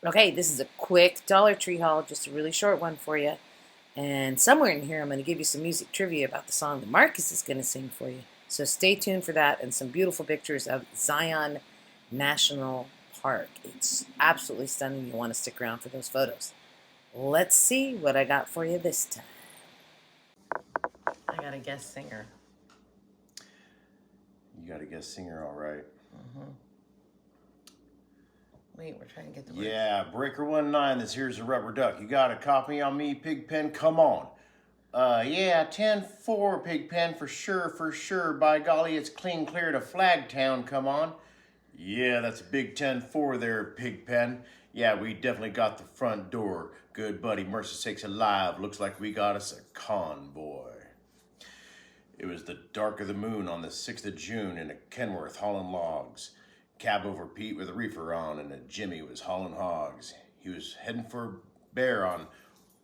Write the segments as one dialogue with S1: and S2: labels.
S1: Okay, this is a quick Dollar Tree haul, just a really short one for you. And somewhere in here, I'm going to give you some music trivia about the song that Marcus is going to sing for you. So stay tuned for that and some beautiful pictures of Zion National Park. It's absolutely stunning. You'll want to stick around for those photos. Let's see what I got for you this time. I got a guest singer.
S2: You got a guest singer, all right.
S1: Mm-hmm. Wait, we're trying to get the
S2: words. Yeah, Breaker19, this here's a rubber duck. You got a copy on me, Pigpen? Come on. Yeah, 10-4, Pigpen, for sure. By golly, it's clean clear to Flagtown, come on. Yeah, that's a big 10-4 there, Pigpen. Yeah, we definitely got the front door. Good buddy, mercy sakes alive. Looks like we got us a convoy. It was the dark of the moon on the 6th of June in a Kenworth hauling logs. Cab over Pete with a reefer on, and a Jimmy was hauling hogs. He was heading for Bear on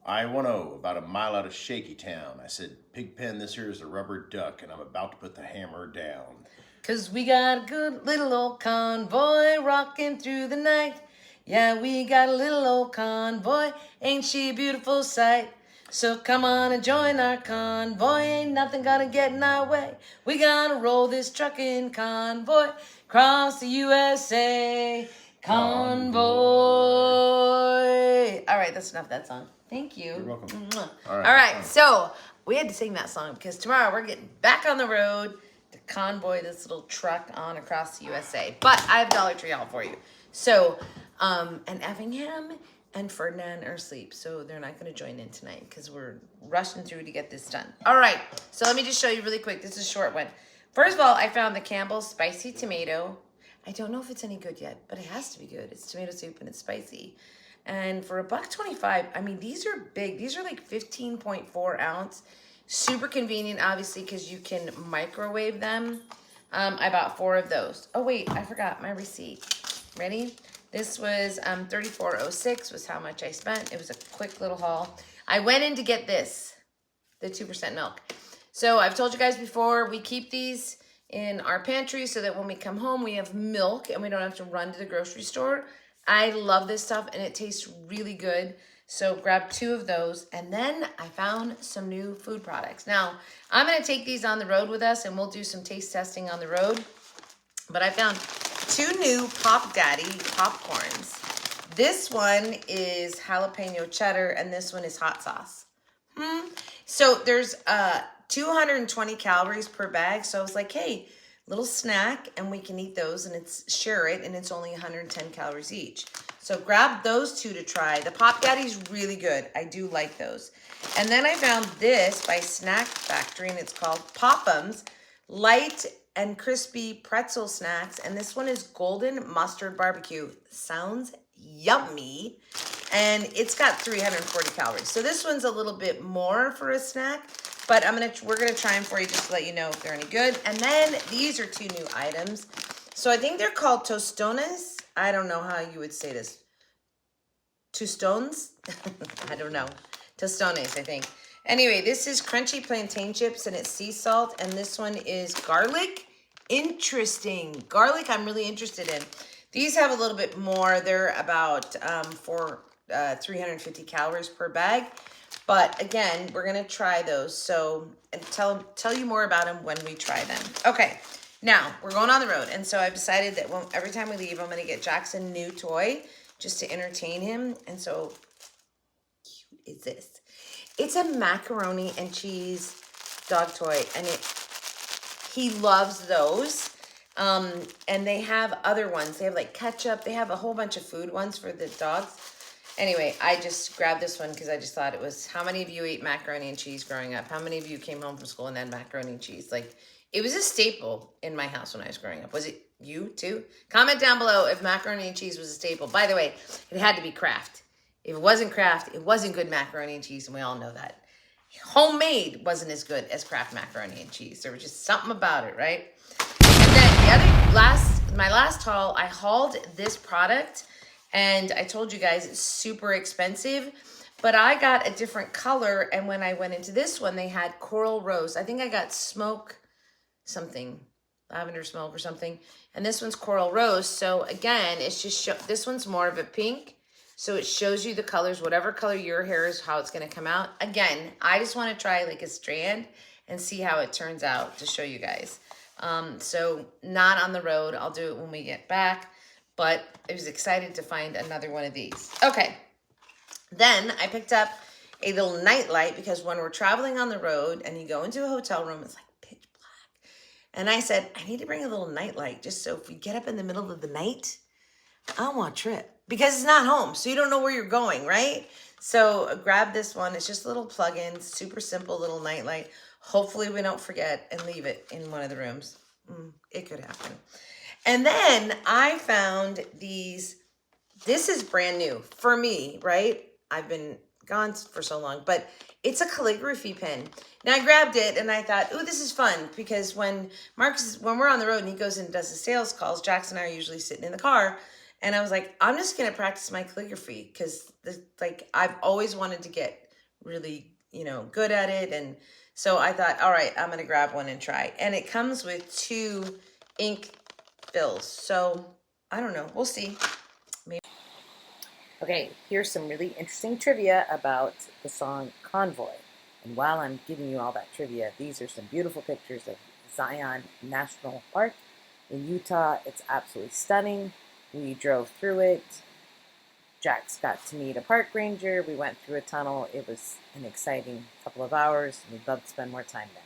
S2: I-10, about a mile out of Shaky Town. I said, Pigpen, this here is a rubber duck, and I'm about to put the hammer down.
S1: 'Cause we got a good little old convoy rocking through the night. Yeah, we got a little old convoy, ain't she a beautiful sight? So come on and join our convoy, ain't nothing gonna get in our way. We gonna roll this trucking convoy across the USA. Convoy. All right, that's enough of that song. Thank you.
S2: You're welcome.
S1: All right, so we had to sing that song because tomorrow we're getting back on the road to convoy this little truck on across the USA. But I have Dollar Tree all for you. So, and Effingham and Ferdinand are asleep, so they're not going to join in tonight because we're rushing through to get this done. All right, so let me just show you really quick. This is a short one. First of all, I found the Campbell's Spicy Tomato. I don't know if it's any good yet, but it has to be good. It's tomato soup and it's spicy. And for $1.25, I mean, these are big. These are like 15.4 ounce. Super convenient, obviously, because you can microwave them. I bought 4 of those. Oh, wait, I forgot my receipt. Ready? This was $34.06 was how much I spent. It was a quick little haul. I went in to get this, the 2% milk. So I've told you guys before, we keep these in our pantry so that when we come home, we have milk and we don't have to run to the grocery store. I love this stuff and it tastes really good. So grab 2 of those. And then I found some new food products. Now, I'm going to take these on the road with us and we'll do some taste testing on the road. But I found 2 new Pop Daddy popcorns. This one is jalapeno cheddar and this one is hot sauce. So there's 220 calories per bag. So I was like, hey, little snack and we can eat those and share it and it's only 110 calories each. So grab those 2 to try. The Pop Daddy's really good. I do like those. And then I found this by Snack Factory and it's called Pop'ems Light and Crispy Pretzel Snacks. And this one is Golden Mustard Barbecue. Sounds yummy. And it's got 340 calories. So this one's a little bit more for a snack, but we're gonna try them for you just to let you know if they're any good. And then these are 2 new items. So I think they're called tostones. I don't know how you would say this. Tostones? I don't know. Tostones, I think. Anyway, this is crunchy plantain chips and it's sea salt. And this one is garlic. Interesting. Garlic I'm really interested in. These have a little bit more. They're about 350 calories per bag. But again, we're going to try those. So and tell you more about them when we try them. Okay, now we're going on the road. And so I've decided that every time we leave, I'm going to get Jackson a new toy just to entertain him. And so cute is this? It's a macaroni and cheese dog toy. And he loves those. And they have other ones. They have like ketchup. They have a whole bunch of food ones for the dogs. Anyway, I just grabbed this one because I just thought it was, how many of you ate macaroni and cheese growing up? How many of you came home from school and had macaroni and cheese? Like, it was a staple in my house when I was growing up. Was it you too? Comment down below if macaroni and cheese was a staple. By the way, it had to be Kraft. If it wasn't Kraft, it wasn't good macaroni and cheese, and we all know that. Homemade wasn't as good as Kraft macaroni and cheese. There was just something about it, right? And then my last haul, I hauled this product. And I told you guys it's super expensive, but I got a different color. And when I went into this one, they had coral rose. I think I got smoke something, lavender smoke or something. And this one's coral rose. So again, it's just this one's more of a pink. So it shows you the colors, whatever color your hair is, how it's going to come out. Again, I just want to try like a strand and see how it turns out to show you guys. So not on the road. I'll do it when we get back. But I was excited to find another one of these. Okay. Then I picked up a little night light because when we're traveling on the road and you go into a hotel room, it's like pitch black. And I said, I need to bring a little night light just so if we get up in the middle of the night, I don't want to trip because it's not home. So you don't know where you're going, right? So grab this one. It's just a little plug-in, super simple little night light. Hopefully we don't forget and leave it in one of the rooms. It could happen. And then I found these. This is brand new for me, right? I've been gone for so long, but it's a calligraphy pen. Now I grabbed it and I thought, ooh, this is fun because when we're on the road and he goes and does the sales calls, Jackson and I are usually sitting in the car. And I was like, I'm just going to practice my calligraphy because like I've always wanted to get really, good at it. And so I thought, all right, I'm going to grab one and try. And it comes with 2 ink fills. So I don't know. We'll see.
S3: Okay, here's some really interesting trivia about the song Convoy. And while I'm giving you all that trivia, these are some beautiful pictures of Zion National Park in Utah. It's absolutely stunning. We drove through it. Jax got to meet a park ranger. We went through a tunnel. It was an exciting couple of hours. We'd love to spend more time there.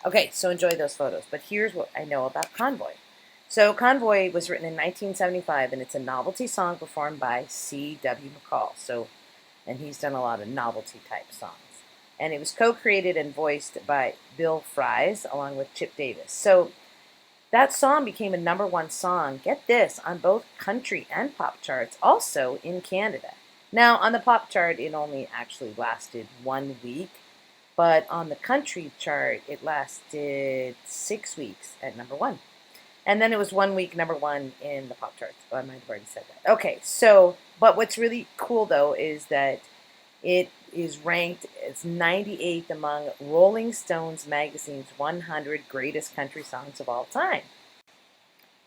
S3: Okay, so enjoy those photos. But here's what I know about Convoy. So Convoy was written in 1975, and it's a novelty song performed by C.W. McCall. And he's done a lot of novelty type songs. And it was co-created and voiced by Bill Fries along with Chip Davis. So that song became a #1 song, get this, on both country and pop charts, also in Canada. Now, on the pop chart, it only actually lasted 1 week, but on the country chart, it lasted 6 weeks at #1. And then it was 1 week #1 in the pop charts. Oh, I might have already said that. Okay, so, but what's really cool though is that it is ranked as 98th among Rolling Stones magazine's 100 greatest country songs of all time.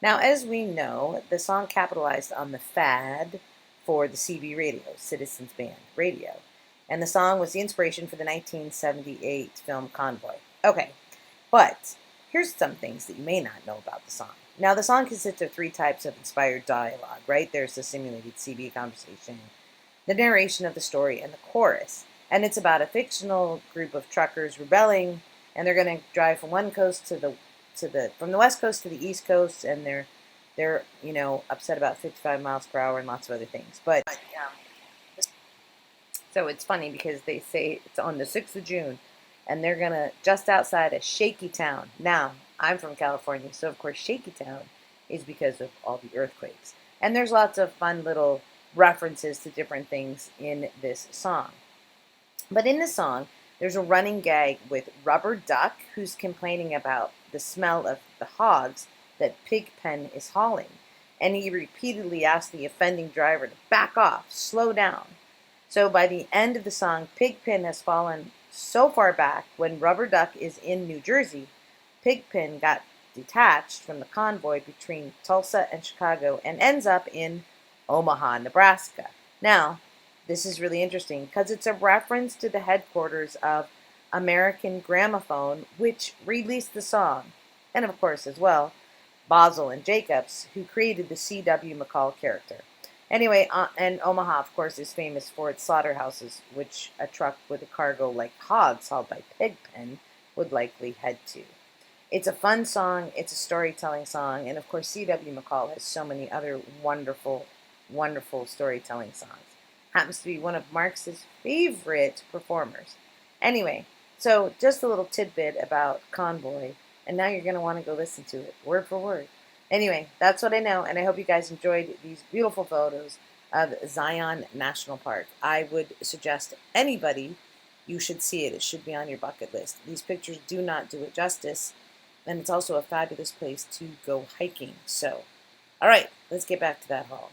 S3: Now, as we know, the song capitalized on the fad for the CB radio, Citizens Band radio. And the song was the inspiration for the 1978 film Convoy. Okay, but here's some things that you may not know about the song. Now, the song consists of 3 types of inspired dialogue, right? There's the simulated CB conversation, the narration of the story, and the chorus. And it's about a fictional group of truckers rebelling, and they're going to drive from one coast from the west coast to the east coast, and they're upset about 55 miles per hour and lots of other things. But so it's funny because they say it's on the 6th of June, and they're going to just outside of Shaky Town. Now, I'm from California, so of course Shaky Town is because of all the earthquakes. And there's lots of fun little references to different things in this song. But in the song, there's a running gag with Rubber Duck, who's complaining about the smell of the hogs that Pigpen is hauling. And he repeatedly asks the offending driver to back off, slow down. So by the end of the song, Pigpen has fallen so far back when Rubber Duck is in New Jersey, Pigpen got detached from the convoy between Tulsa and Chicago and ends up in Omaha, Nebraska. Now, this is really interesting because it's a reference to the headquarters of American Gramophone, which released the song. And of course, as well, Boswell and Jacobs, who created the C.W. McCall character. Anyway, and Omaha, of course, is famous for its slaughterhouses, which a truck with a cargo like hogs hauled by Pigpen would likely head to. It's a fun song, it's a storytelling song, and of course C.W. McCall has so many other wonderful, wonderful storytelling songs. Happens to be one of Marx's favorite performers. Anyway, so just a little tidbit about Convoy, and now you're going to want to go listen to it, word for word. Anyway, that's what I know, and I hope you guys enjoyed these beautiful photos of Zion National Park. I would suggest anybody, you should see it. It should be on your bucket list. These pictures do not do it justice, and it's also a fabulous place to go hiking. So, all right, let's get back to that haul.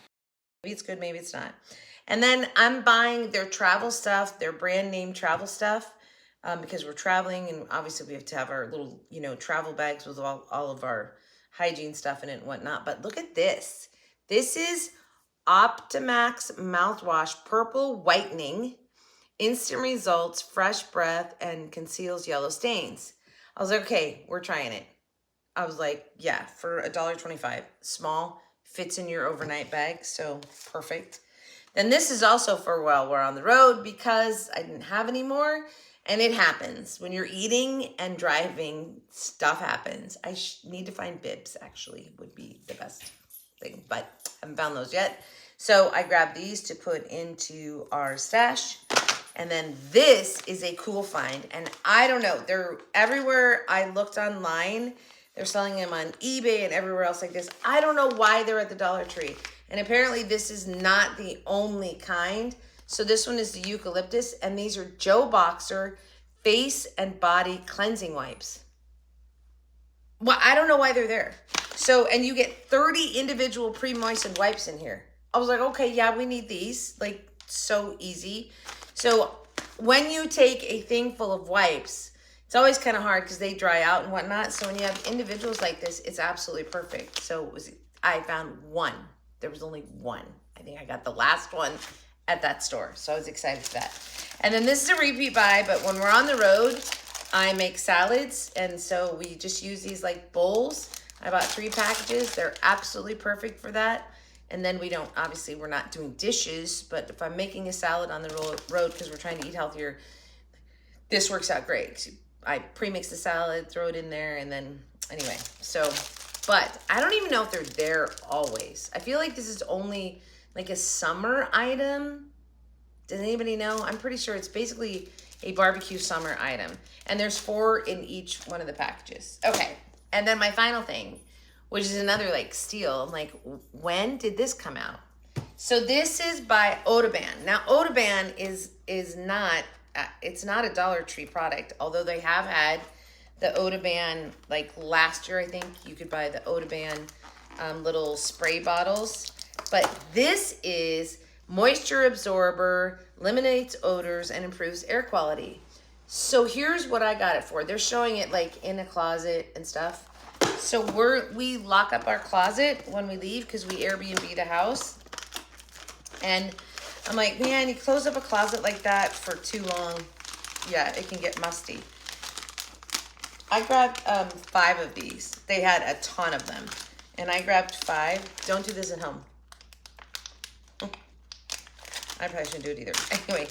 S1: Maybe it's good, maybe it's not. And then I'm buying their travel stuff, their brand name travel stuff, because we're traveling, and obviously we have to have our little, travel bags with all of our hygiene stuff in it and whatnot. But look at this. This is Optimax mouthwash, purple whitening, instant results, fresh breath, and conceals yellow stains. I was like, okay, we're trying it. I was like, yeah, for $1.25, small, fits in your overnight bag, so perfect. Then this is also for while we're on the road because I didn't have any more. And it happens. When you're eating and driving, stuff happens. I need to find bibs, actually, would be the best thing. But I haven't found those yet. So I grabbed these to put into our stash. And then this is a cool find. And I don't know. They're everywhere. I looked online. They're selling them on eBay and everywhere else like this. I don't know why they're at the Dollar Tree. And apparently this is not the only kind. So this one is the eucalyptus, and these are Joe Boxer face and body cleansing wipes. Well, I don't know why they're there. So, and you get 30 individual pre-moistened wipes in here. I was like, okay, yeah, we need these. Like, so easy. So when you take a thing full of wipes, it's always kind of hard because they dry out and whatnot. So when you have individuals like this, it's absolutely perfect. So I found one. There was only one. I think I got the last one at that store. So I was excited for that. And then this is a repeat buy, but when we're on the road, I make salads. And so we just use these like bowls. I bought 3 packages. They're absolutely perfect for that. And then we don't, obviously we're not doing dishes, but if I'm making a salad on the road because we're trying to eat healthier, this works out great. I pre-mix the salad, throw it in there, and then anyway, so, but I don't even know if they're there always. I feel like this is only like a summer item. Does anybody know? I'm pretty sure it's basically a barbecue summer item. And there's 4 in each one of the packages. Okay, and then my final thing, which is another like steal. I'm like, when did this come out? So this is by Audubon. Now Audubon is not, it's not a Dollar Tree product, although they have had the Audubon, like last year, I think you could buy the Audubon little spray bottles. But this is moisture absorber, eliminates odors, and improves air quality. So here's what I got it for. They're showing it like in a closet and stuff. So we lock up our closet when we leave because we Airbnb the house. And I'm like, man, you close up a closet like that for too long, yeah, it can get musty. I grabbed 5 of these. They had a ton of them. And I grabbed 5. Don't do this at home. I probably shouldn't do it either. Anyway,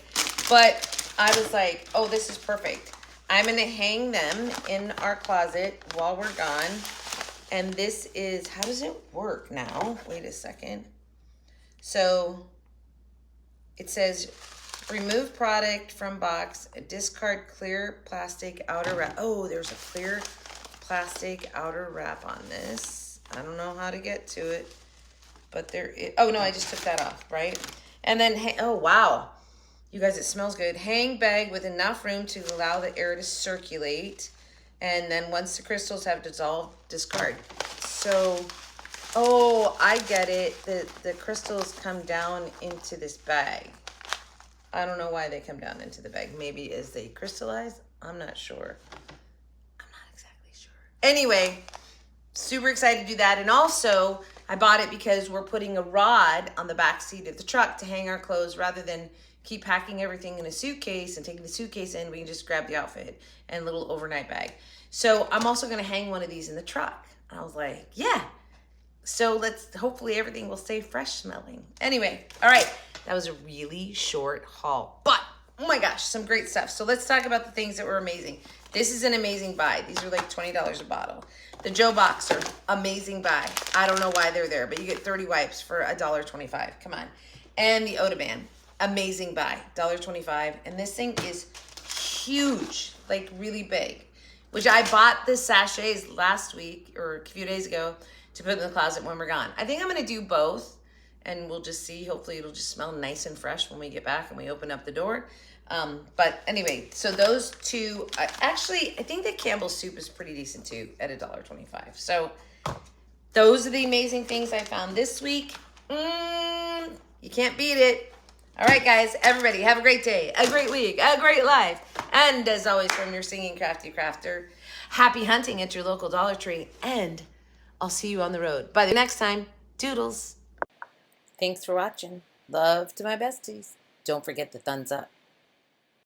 S1: but I was like, oh, this is perfect. I'm going to hang them in our closet while we're gone. And this is, how does it work now? Wait a second. So it says, remove product from box, discard clear plastic outer wrap. Oh, there's a clear plastic outer wrap on this. I don't know how to get to it, but there is, oh no, I just took that off, right? And then, oh wow, you guys, it smells good. Hang bag with enough room to allow the air to circulate. And then once the crystals have dissolved, discard. So, oh, I get it. The crystals come down into this bag. I don't know why they come down into the bag. Maybe as they crystallize? I'm not sure. I'm not exactly sure. Anyway, super excited to do that. And also, I bought it because we're putting a rod on the back seat of the truck to hang our clothes rather than keep packing everything in a suitcase and taking the suitcase in. We can just grab the outfit and a little overnight bag. So I'm also going to hang one of these in the truck. I was like, yeah. So hopefully everything will stay fresh smelling. Anyway, all right. That was a really short haul, but oh my gosh, some great stuff. So let's talk about the things that were amazing. This is an amazing buy. These are like $20 a bottle. The Joe Boxer, amazing buy. I don't know why they're there, but you get 30 wipes for $1.25. Come on. And the Audubon, amazing buy, $1.25. And this thing is huge, like really big, which I bought the sachets last week or a few days ago to put in the closet when we're gone. I think I'm going to do both. And we'll just see. Hopefully it'll just smell nice and fresh when we get back and we open up the door. But anyway, so those 2, actually, I think the Campbell's soup is pretty decent too at $1.25. So those are the amazing things I found this week. You can't beat it. All right, guys, everybody, have a great day, a great week, a great life. And as always, from your singing crafty crafter, happy hunting at your local Dollar Tree. And I'll see you on the road. By the next time, doodles.
S3: Thanks for watching. Love to my besties. Don't forget the thumbs up.